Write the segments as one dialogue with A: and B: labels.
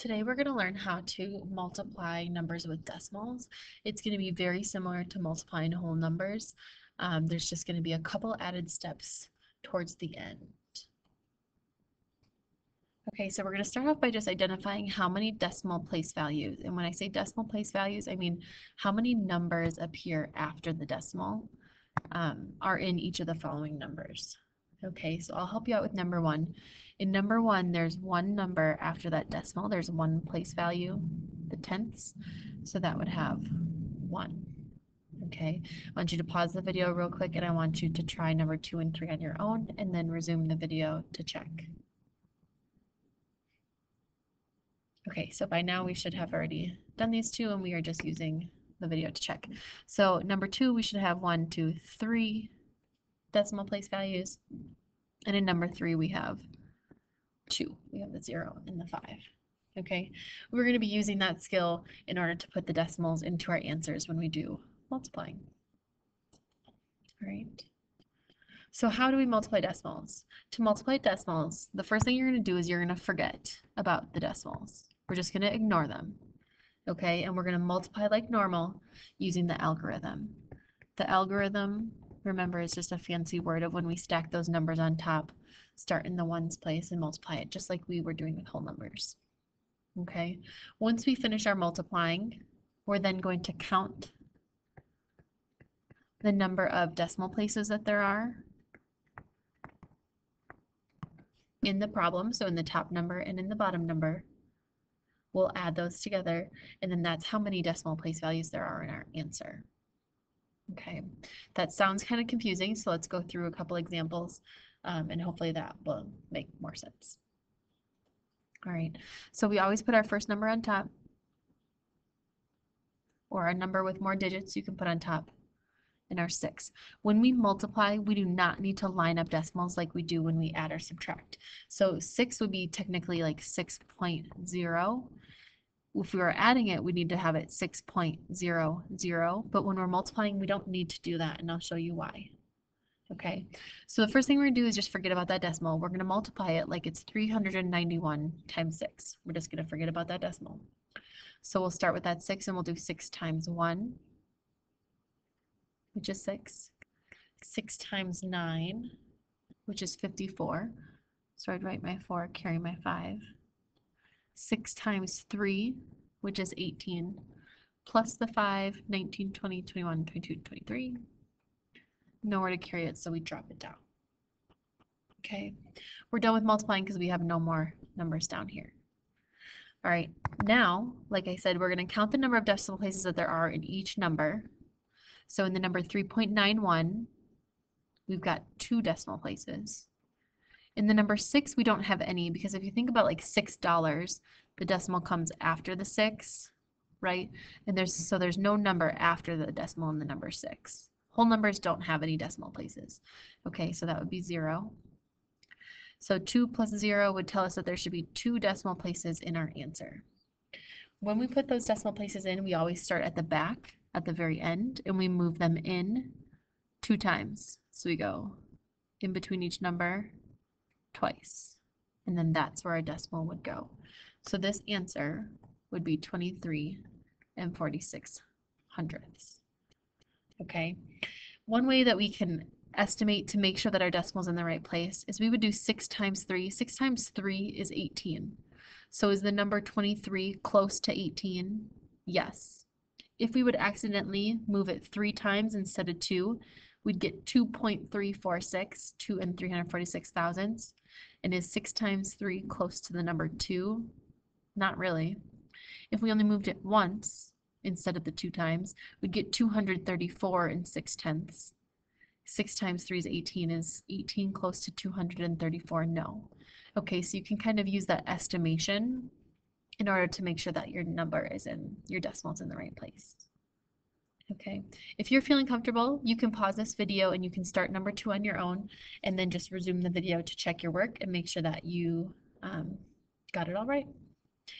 A: Today we're going to learn how to multiply numbers with decimals. It's going to be very similar to multiplying whole numbers. There's just going to be a couple added steps towards the end. Okay, so we're going to start off by just identifying how many decimal place values. And when I say decimal place values, I mean how many numbers appear after the decimal are in each of the following numbers. Okay, so I'll help you out with number one. In number one, there's one number after that decimal. There's one place value, the tenths. So that would have 1. Okay, I want you to pause the video real quick and I want you to try number 2 and 3 on your own and then resume the video to check. Okay, so by now we should have already done these two and we are just using the video to check. So number 2, we should have 1, 2, 3 decimal place values. And in number 3, we have 2. We have the 0 and the 5. Okay, we're going to be using that skill in order to put the decimals into our answers when we do multiplying. All right. So how do we multiply decimals? To multiply decimals, the first thing you're going to do is you're going to forget about the decimals. We're just going to ignore them. Okay, and we're going to multiply like normal using the algorithm. The algorithm, remember, is just a fancy word of when we stack those numbers on top, start in the ones place and multiply it just like we were doing with whole numbers. Okay, once we finish our multiplying, we're then going to count the number of decimal places that there are in the problem, so in the top number and in the bottom number. We'll add those together, and then that's how many decimal place values there are in our answer. Okay, that sounds kind of confusing, so let's go through a couple examples, and hopefully that will make more sense. All right, so we always put our first number on top, or a number with more digits you can put on top, and our 6. When we multiply, we do not need to line up decimals like we do when we add or subtract. So 6 would be technically like 6.0. If we were adding it, we need to have it 6.00, but when we're multiplying, we don't need to do that, and I'll show you why. Okay, so the first thing we're going to do is just forget about that decimal. We're going to multiply it like it's 391 times 6. We're just going to forget about that decimal. So we'll start with that 6 and we'll do 6 times 1, which is 6. 6 times 9, which is 54. So I'd write my 4, carry my 5. 6 times 3, which is 18, plus the 5, 19, 20, 21, 22, 23. Nowhere to carry it, so we drop it down. Okay, we're done with multiplying because we have no more numbers down here. All right, now, like I said, we're going to count the number of decimal places that there are in each number. So in the number 3.91, we've got 2 decimal places. In the number 6, we don't have any, because if you think about like $6, the decimal comes after the 6, right? And there's no number after the decimal in the number 6. Whole numbers don't have any decimal places. Okay, so that would be 0. So 2 plus 0 would tell us that there should be 2 decimal places in our answer. When we put those decimal places in, we always start at the back, at the very end, and we move them in 2 times. So we go in between each number twice, and then that's where our decimal would go. So this answer would be 23 and 46 hundredths. Okay, one way that we can estimate to make sure that our decimal's in the right place is we would do 6 times 3. 6 times 3 is 18. So is the number 23 close to 18? Yes. If we would accidentally move it 3 times instead of 2, we'd get 2.346, 2 and 346 thousandths. And is 6 times 3 close to the number 2? Not really. If we only moved it once instead of the 2 times, we'd get 234 and 6/10. 6 times 3 is 18. Is 18 close to 234? No. Okay, so you can kind of use that estimation in order to make sure that your number is in, your decimal's in the right place. Okay, if you're feeling comfortable, you can pause this video and you can start number 2 on your own and then just resume the video to check your work and make sure that you got it all right.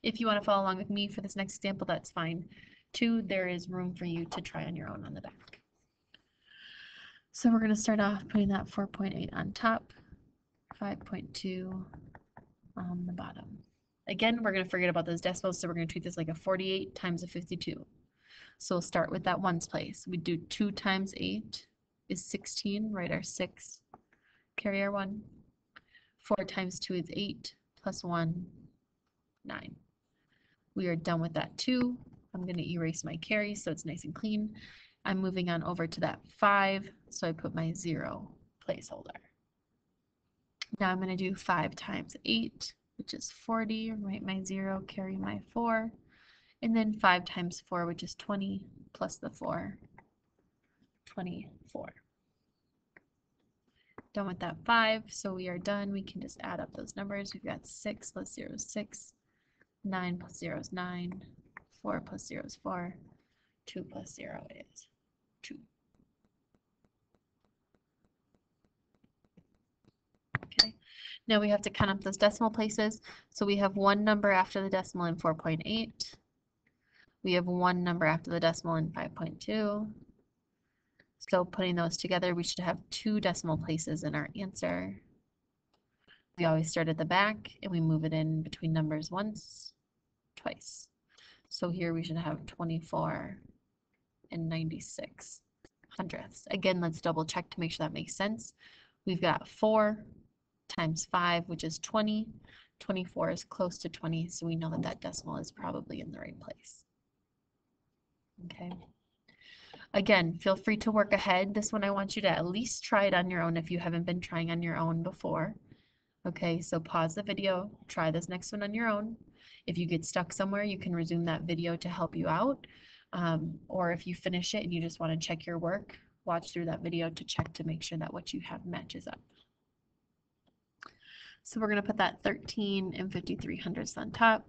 A: If you want to follow along with me for this next example, that's fine too. There is room for you to try on your own on the back. So we're going to start off putting that 4.8 on top, 5.2 on the bottom. Again, we're going to forget about those decimals, so we're going to treat this like a 48 times a 52. So we'll start with that ones place. We do 2 times 8 is 16, write our 6, carry our 1. 4 times 2 is 8, plus 1, 9. We are done with that 2. I'm going to erase my carry so it's nice and clean. I'm moving on over to that 5, so I put my 0 placeholder. Now I'm going to do 5 times 8, which is 40, write my 0, carry my 4, and then 5 times 4, which is 20, plus the 4, 24. Done with that 5, so we are done. We can just add up those numbers. We've got 6 plus 0 is 6, 9 plus 0 is 9, 4 plus 0 is 4, 2 plus 0 is 2. Okay, now we have to count up those decimal places. So we have one number after the decimal in 4.8. We have one number after the decimal in 5.2. So putting those together, we should have 2 decimal places in our answer. We always start at the back and we move it in between numbers once, twice. So here we should have 24 and 96 hundredths. Again, let's double check to make sure that makes sense. We've got 4 times 5, which is 20. 24 is close to 20, so we know that that decimal is probably in the right place. Okay. Again, feel free to work ahead. This one I want you to at least try it on your own if you haven't been trying on your own before. Okay, so pause the video, try this next one on your own. If you get stuck somewhere, you can resume that video to help you out. Or if you finish it and you just want to check your work, watch through that video to check to make sure that what you have matches up. So we're going to put that 13 and 53 hundredths on top,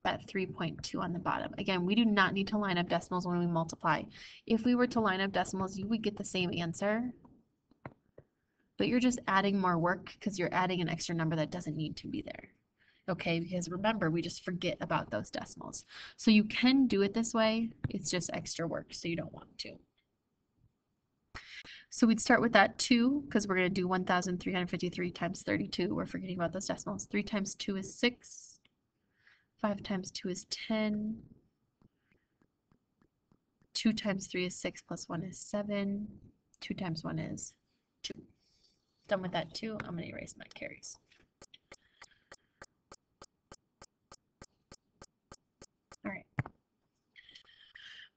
A: that 3.2 on the bottom. Again, we do not need to line up decimals when we multiply. If we were to line up decimals, you would get the same answer, but you're just adding more work because you're adding an extra number that doesn't need to be there. Okay, because remember, we just forget about those decimals. So you can do it this way, it's just extra work, so you don't want to. So we'd start with that 2, because we're going to do 1,353 times 32. We're forgetting about those decimals. 3 times 2 is 6. 5 times 2 is 10. 2 times 3 is 6 plus 1 is 7. 2 times 1 is 2. Done with that 2, I'm going to erase my carries. All right.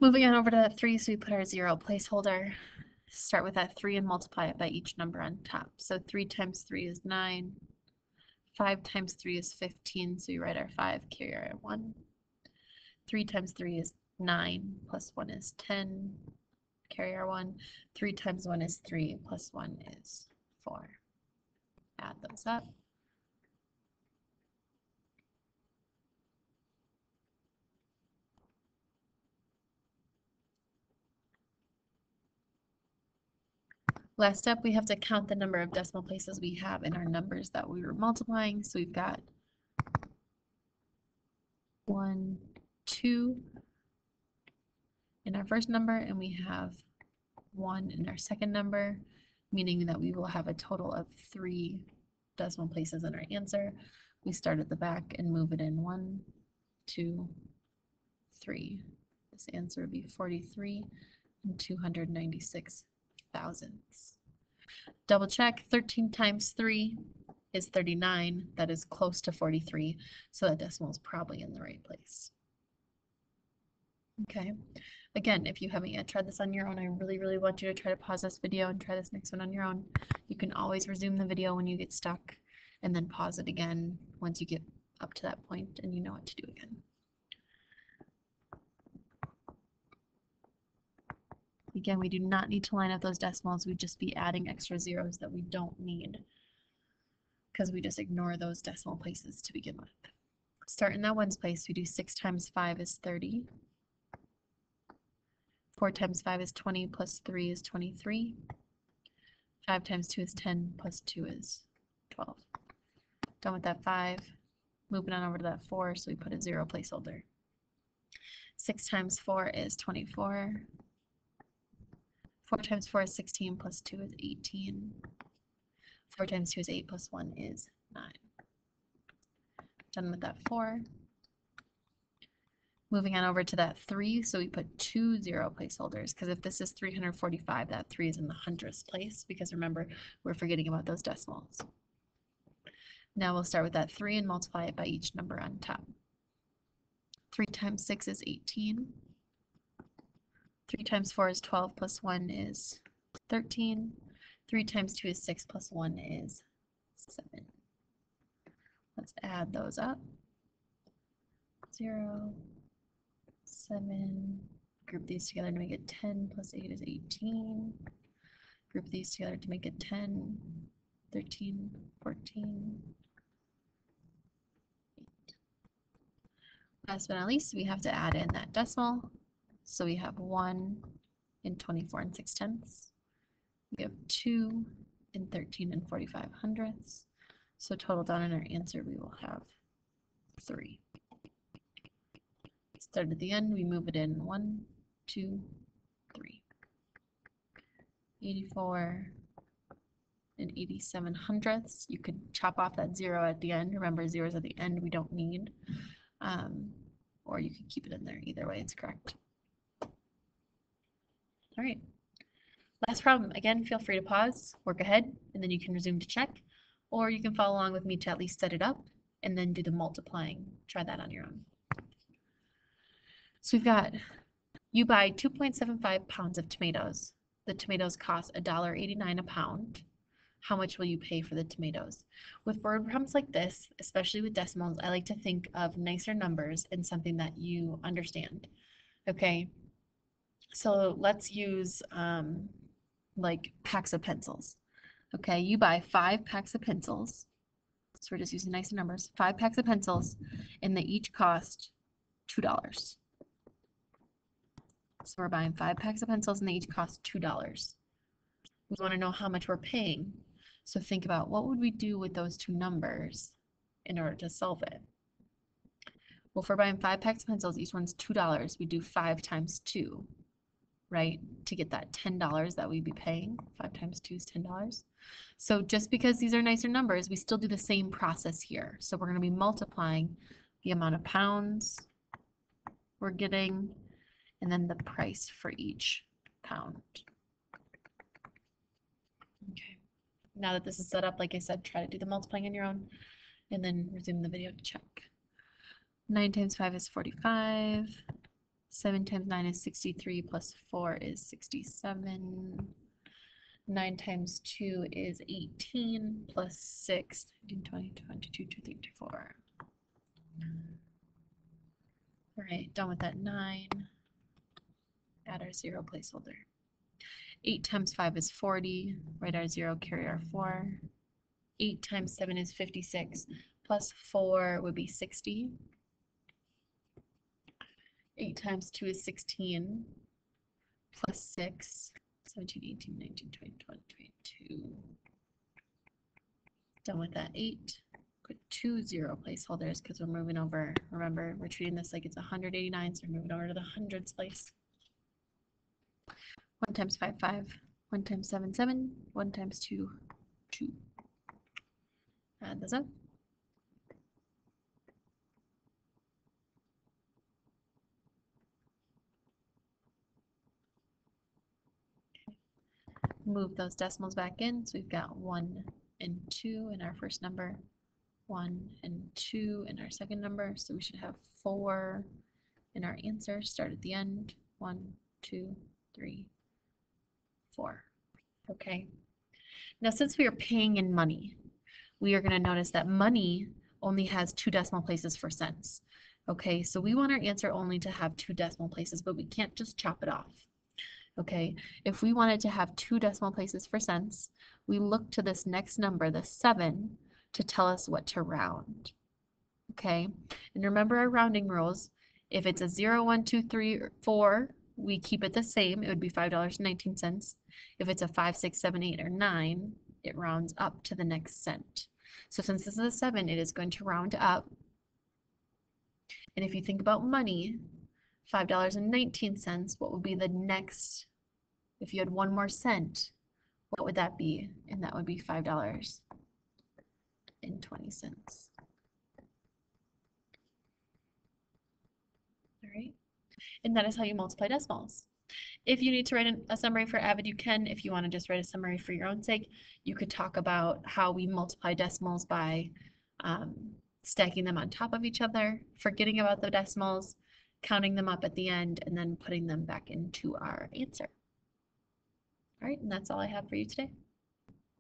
A: Moving on over to that 3, so we put our 0 placeholder. Start with that 3 and multiply it by each number on top. So 3 times 3 is 9. 5 times 3 is 15, so we write our 5, carry our 1. 3 times 3 is 9, plus 1 is 10, carry our 1. 3 times 1 is 3, plus 1 is 4. Add those up. Last up, we have to count the number of decimal places we have in our numbers that we were multiplying. So we've got 1, 2 in our first number, and we have 1 in our second number, meaning that we will have a total of 3 decimal places in our answer. We start at the back and move it in 1, 2, 3. This answer would be 43 and 296 thousandths. Double check, 13 times 3 is 39. That is close to 43, so that decimal is probably in the right place. Okay, again, if you haven't yet tried this on your own, I really, really want you to try to pause this video and try this next one on your own. You can always resume the video when you get stuck and then pause it again once you get up to that point and you know what to do again. Again, we do not need to line up those decimals. We'd just be adding extra zeros that we don't need because we just ignore those decimal places to begin with. Start in that ones place. We do 6 times 5 is 30. 4 times 5 is 20 plus 3 is 23. 5 times 2 is 10 plus 2 is 12. Done with that 5. Moving on over to that 4, so we put a 0 placeholder. 6 times 4 is 24. 4 times 4 is 16 plus 2 is 18. 4 times 2 is 8 plus 1 is 9. Done with that 4. Moving on over to that 3, so we put 2 0 placeholders, because if this is 345, that 3 is in the hundredths place, because remember, we're forgetting about those decimals. Now we'll start with that 3 and multiply it by each number on top. 3 times 6 is 18. 3 times 4 is 12 plus 1 is 13. 3 times 2 is 6 plus 1 is 7. Let's add those up. 0, 7. Group these together to make it 10 plus 8 is 18. Group these together to make it 10, 13, 14. Last but not least, we have to add in that decimal. So we have 1 and 24 and 6/10. We have 2 and 13 and 45 hundredths. So total down in our answer, we will have 3. Start at the end, we move it in 1, 2, 3. 84 and 87 hundredths. You could chop off that 0 at the end. Remember, zeros at the end we don't need. Or you could keep it in there. Either way, it's correct. All right. Last problem. Again, feel free to pause, work ahead, and then you can resume to check. Or you can follow along with me to at least set it up and then do the multiplying. Try that on your own. So we've got, you buy 2.75 pounds of tomatoes. The tomatoes cost $1.89 a pound. How much will you pay for the tomatoes? With word problems like this, especially with decimals, I like to think of nicer numbers and something that you understand. Okay, so let's use like packs of pencils. Okay, you buy 5 packs of pencils. So we're just using nicer numbers. 5 packs of pencils, and they each cost $2. So we're buying 5 packs of pencils, and they each cost $2. We want to know how much we're paying. So think about, what would we do with those two numbers in order to solve it? Well, if we're buying 5 packs of pencils, each one's $2, we do 5 times 2, right? To get that $10 that we'd be paying. 5 times 2 is $10. So just because these are nicer numbers, we still do the same process here. So we're going to be multiplying the amount of pounds we're getting and then the price for each pound. Okay. Now that this is set up, like I said, try to do the multiplying on your own and then resume the video to check. 9 times 5 is 45. 7 times 9 is 63 plus 4 is 67. 9 times 2 is 18 plus 6, 19, 20, 22, 23, 24. All right, done with that 9. Add our 0 placeholder. 8 times 5 is 40. Write our 0, carry our 4. 8 times 7 is 56. Plus 4 would be 60. 8 times 2 is 16. Plus 6. 17, 18, 19, 20, 21, 22. Done with that 8. Put 2 0 placeholders because we're moving over. Remember, we're treating this like it's 189, so we're moving over to the hundreds place. 1 times 5, 5. 1 times 7, 7. 1 times 2, 2. Add those up. Move those decimals back in. So we've got 1 and 2 in our first number, 1 and 2 in our second number. So we should have 4 in our answer. Start at the end. 1, 2, 3, 4. Okay. Now, since we are paying in money, we are going to notice that money only has 2 decimal places for cents. Okay, so we want our answer only to have 2 decimal places, but we can't just chop it off. Okay, if we wanted to have 2 decimal places for cents, we look to this next number, the 7, to tell us what to round. Okay, and remember our rounding rules. If it's a 0, 1, 2, 3, or 4, we keep it the same. It would be $5.19. If it's a 5, 6, 7, 8, or 9, it rounds up to the next cent. So since this is a 7, it is going to round up. And if you think about money, $5.19, what would be the next, if you had 1 more cent, what would that be? And that would be $5.20. And that is how you multiply decimals. If you need to write a summary for Avid, you can. If you want to just write a summary for your own sake, you could talk about how we multiply decimals by stacking them on top of each other, forgetting about the decimals, counting them up at the end, and then putting them back into our answer. All right, and that's all I have for you today.